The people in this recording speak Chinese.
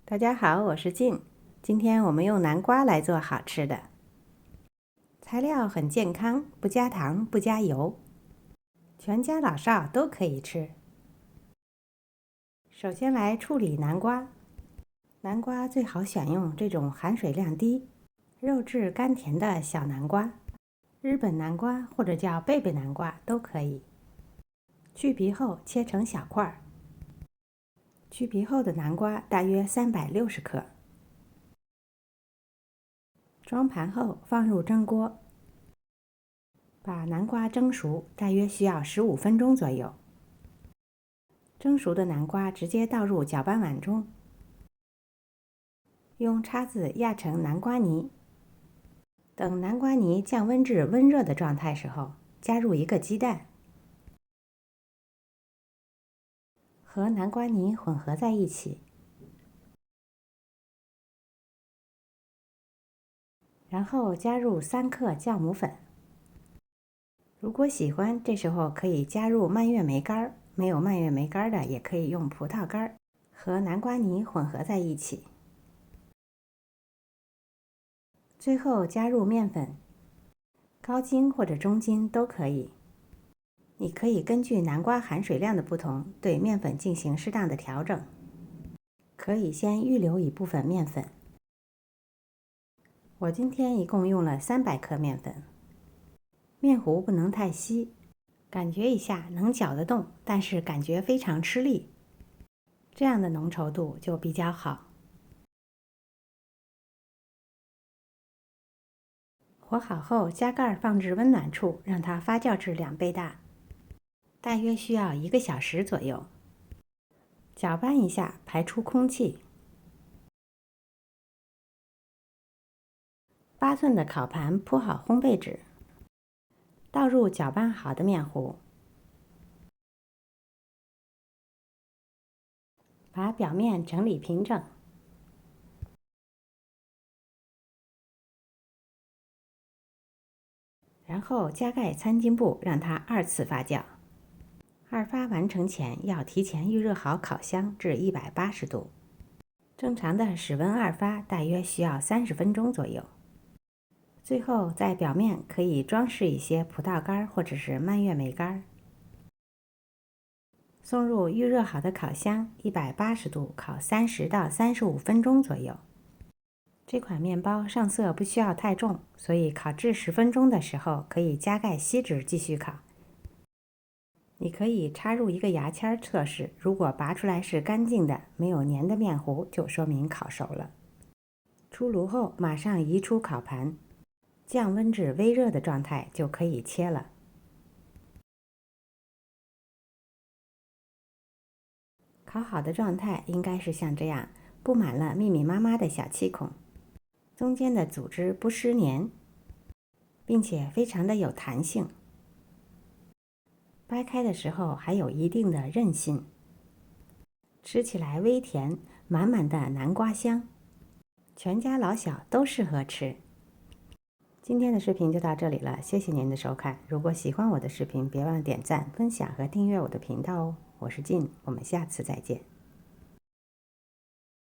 大家好，我是静。今天我们用南瓜来做好吃的，材料很健康，不加糖，不加油，全家老少都可以吃。首先来处理南瓜，南瓜最好选用这种含水量低、肉质甘甜的小南瓜，日本南瓜或者叫贝贝南瓜都可以。去皮后切成小块，去皮后的南瓜大约360克。装盘后放入蒸锅，把南瓜蒸熟，大约需要15分钟左右。蒸熟的南瓜直接倒入搅拌碗中，用叉子压成南瓜泥。等南瓜泥降温至温热的状态时候，加入1个鸡蛋，和南瓜泥混合在一起，然后加入3克酵母粉。如果喜欢，这时候可以加入蔓越莓干，没有蔓越莓干的也可以用葡萄干，和南瓜泥混合在一起。最后加入面粉，高筋或者中筋都可以。你可以根据南瓜含水量的不同，对面粉进行适当的调整。可以先预留一部分面粉。我今天一共用了300克面粉。面糊不能太稀，感觉一下能搅得动，但是感觉非常吃力，这样的浓稠度就比较好。和好后加盖放置温暖处，让它发酵至2倍大，大约需要1个小时左右。搅拌一下，排出空气。8寸的烤盘铺好烘焙纸，倒入搅拌好的面糊，把表面整理平整，然后加盖餐巾布，让它2次发酵。2发完成前要提前预热好烤箱至180度，正常的室温2发大约需要30分钟左右。最后在表面可以装饰一些葡萄干或者是蔓越莓干，送入预热好的烤箱，180度烤30到35分钟左右。这款面包上色不需要太重，所以烤至10分钟的时候可以加盖锡纸继续烤。你可以插入1个牙签测试，如果拔出来是干净的，没有粘的面糊，就说明烤熟了。出炉后马上移出烤盘，降温至微热的状态就可以切了。烤好的状态应该是像这样，布满了密密麻麻的小气孔，中间的组织不湿黏，并且非常的有弹性。掰开的时候还有一定的韧性，吃起来微甜，满满的南瓜香，全家老小都适合吃。今天的视频就到这里了，谢谢您的收看。如果喜欢我的视频，别忘了点赞、分享和订阅我的频道哦。我是静，我们下次再见。